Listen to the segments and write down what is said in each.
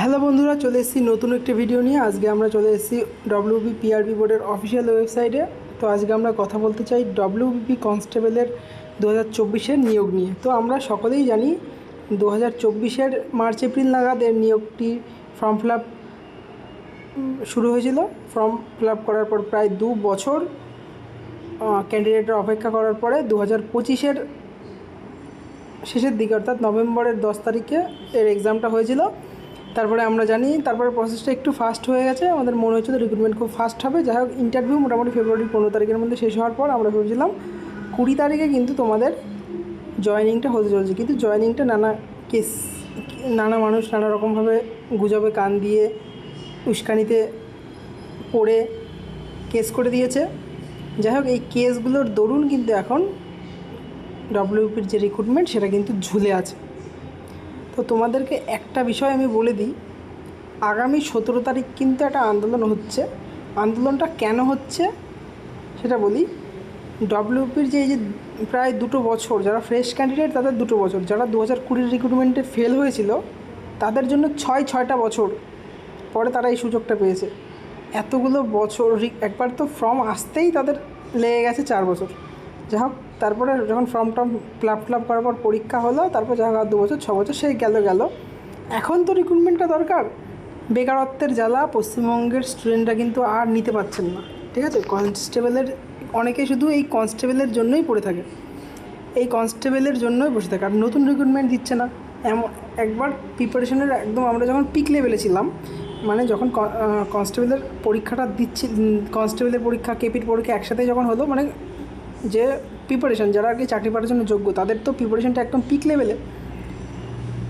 Hello বন্ধুরা, চলে এসেছি নতুন একটি ভিডিও নিয়ে। আজকে আমরা চলে এসেছি WBPRB বোর্ডের অফিসিয়াল ওয়েবসাইটে। তো আজকে আমরা কথা বলতে চাই WBP কনস্টেবলের 2024-এর নিয়োগ নিয়ে। তো আমরা সকলেই জানি 2024-এর মার্চ এপ্রিল নাগাদ এর নিয়োগটি ফর্ম ফিল আপ শুরু হয়েছিল। ফর্ম ফিল আপ করার পর প্রায় 2 বছর ক্যান্ডিডেটরা অপেক্ষা করার পরে 2025-এর শেষের দিকে অর্থাৎ নভেম্বরের 10 তারিখে এর এক্সামটা হয়েছিল। তারপরে আমরা জানি তারপরে প্রসেসটা একটু ফাস্ট হয়ে গেছে। আমাদের মনে হচ্ছিল রিক্রুটমেন্ট খুব ফাস্ট হবে। যাই হোক, ইন্টারভিউ মোটামুটি ফেব্রুয়ারি 15 তারিখের মধ্যে শেষ হওয়ার পর আমরা ভেবেছিলাম 20 তারিখে কিন্তু তোমাদের জয়েনিংটা হতে চলছে। কিন্তু জয়েনিংটা নানা মানুষ নানা রকমভাবে গুজবে কান দিয়ে উস্কানিতে পড়ে কেস করে দিয়েছে। যাই হোক, এই কেসগুলোর দরুন কিন্তু এখন WBPর যে রিক্রুটমেন্ট সেটা কিন্তু ঝুলে আছে। তো তোমাদেরকে একটা বিষয় আমি বলে দিই, আগামী 17 তারিখ কিন্তু একটা আন্দোলন হচ্ছে। আন্দোলনটা কেন হচ্ছে সেটা বলি। WBPর যে এই যে প্রায় 2 বছর যারা ফ্রেশ ক্যান্ডিডেট তাদের 2 বছর, যারা 2020 রিক্রুটমেন্টে ফেল হয়েছিল তাদের জন্য 6টা বছর পরে তারা এই সুযোগটা পেয়েছে। এতগুলো বছর একবার তো ফর্ম আসতেই তাদের লেগে গেছে 4 বছর। যাই হোক, তারপরে যখন ফর্ম ফিল আপ করার পর পরীক্ষা হলো, তারপর যাই হোক 2 বছর 6 বছর সেই গেল। এখন তো রিক্রুটমেন্টটা দরকার। বেকারত্বের জ্বালা পশ্চিমবঙ্গের স্টুডেন্টরা কিন্তু আর নিতে পারছেন না। ঠিক আছে, কনস্টেবলের অনেকে শুধু এই কনস্টেবলের জন্যই পড়ে থাকে, এই কনস্টেবলের জন্যই বসে থাকে, আর নতুন রিক্রুটমেন্ট দিচ্ছে না। এমন একবার প্রিপারেশনের একদম আমরা যখন পিক লেভেলে ছিলাম, মানে যখন কনস্টেবলের পরীক্ষাটা দিচ্ছি, কনস্টেবলের পরীক্ষা কেপির পরীক্ষা একসাথে যখন হলো, মানে যে প্রিপারেশন যারা আর কি চাকরি পাওয়ার জন্য যোগ্য তাদের তো প্রিপারেশনটা একদম পিক লেভেলে।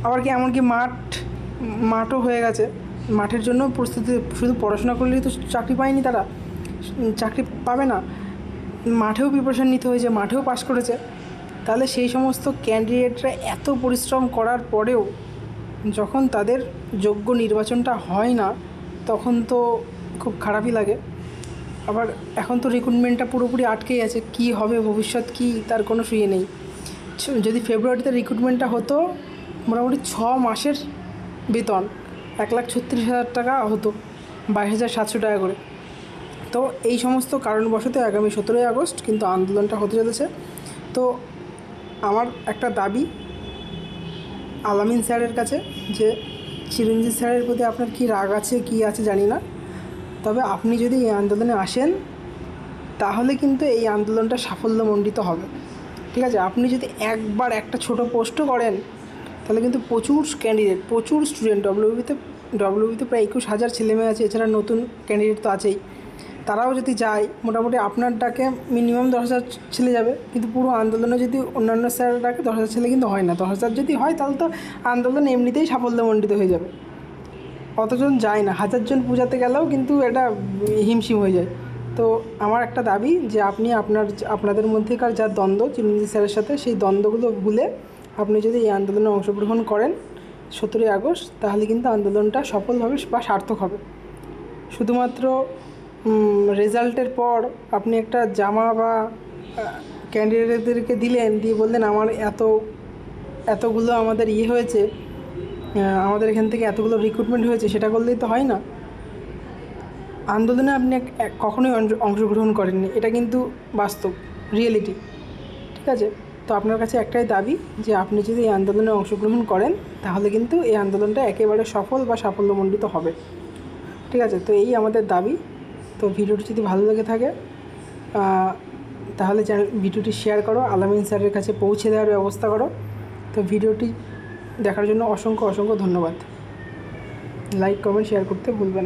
আবার কি এমনকি মাঠও হয়ে গেছে। মাঠের জন্য প্রস্তুতি, শুধু পড়াশোনা করলেই তো চাকরি পায়নি, তারা চাকরি পাবে না, মাঠেও প্রিপারেশন নিতে হয়েছে, মাঠেও পাস করেছে। তাহলে সেই সমস্ত ক্যান্ডিডেটরা এত পরিশ্রম করার পরেও যখন তাদের যোগ্য নির্বাচনটা হয় না, তখন তো খুব খারাপই লাগে। আবার এখন তো রিক্রুটমেন্টটা পুরোপুরি আটকেই আছে। কী হবে, ভবিষ্যৎ কী তার কোনো শুয়ে নেই। যদি ফেব্রুয়ারিতে রিক্রুটমেন্টটা হতো, মোটামুটি 6 মাসের বেতন 1,36,000 টাকা হতো, 22,700 টাকা করে। তো এই সমস্ত কারণবশত আগামী 17ই আগস্ট কিন্তু আন্দোলনটা হতে চলেছে। তো আমার একটা দাবি আলামিন স্যারের কাছে, যে চিরঞ্জিত স্যারের প্রতি আপনার কী রাগ আছে কী আছে জানি না, তবে আপনি যদি এই আন্দোলনে আসেন তাহলে কিন্তু এই আন্দোলনটা সাফল্যমণ্ডিত হবে। ঠিক আছে, আপনি যদি একবার একটা ছোট পোস্টও করেন তাহলে কিন্তু প্রচুর ক্যান্ডিডেট, প্রচুর স্টুডেন্ট, WBPতে প্রায় 21,000 ছেলেমেয়ে আছে, এছাড়া নতুন ক্যান্ডিডেট তো আছেই। তারাও যদি যায়, মোটামুটি আপনার ডাকে মিনিমাম 10,000 ছেলে যাবে। কিন্তু পুরো আন্দোলনে যদি অন্যান্য স্যার ডাকে 10,000 ছেলে কিন্তু হয় না। 10,000 যদি হয় তাহলে তো আন্দোলন এমনিতেই সাফল্যমণ্ডিত হয়ে যাবে। অতজন যায় না, 1000 জন পূজাতে গেলেও কিন্তু এটা হিমশিম হয়ে যায়। তো আমার একটা দাবি যে আপনি আপনাদের মধ্যেকার যা দ্বন্দ্ব চিরঞ্জিত স্যারের সাথে, সেই দ্বন্দ্বগুলো ভুলে আপনি যদি এই আন্দোলনে অংশগ্রহণ করেন 17ই আগস্ট, তাহলে কিন্তু আন্দোলনটা সফলভাবে বা সার্থক হবে। শুধুমাত্র রেজাল্টের পর আপনি একটা জামা বা ক্যান্ডিডেটদেরকে দিয়ে বললেন আমার এতগুলো আমাদের হয়েছে, আমাদের এখান থেকে এতগুলো রিক্রুটমেন্ট হয়েছে, সেটা করলেই তো হয় না। আন্দোলনে আপনি কখনোই অংশগ্রহণ করেননি, এটা কিন্তু বাস্তব রিয়েলিটি। ঠিক আছে, তো আপনার কাছে একটাই দাবি যে আপনি যদি এই আন্দোলনে অংশগ্রহণ করেন তাহলে কিন্তু এই আন্দোলনটা একেবারে সফল বা সাফল্যমণ্ডিত হবে। ঠিক আছে, তো এই আমাদের দাবি। তো ভিডিওটি যদি ভালো লেগে থাকে তাহলে ভিডিওটি শেয়ার করো, আলামিন স্যারের কাছে পৌঁছে দেওয়ার ব্যবস্থা করো। তো ভিডিওটি দেখার জন্য অসংখ্য ধন্যবাদ। লাইক কমেন্ট শেয়ার করতে ভুলবে না।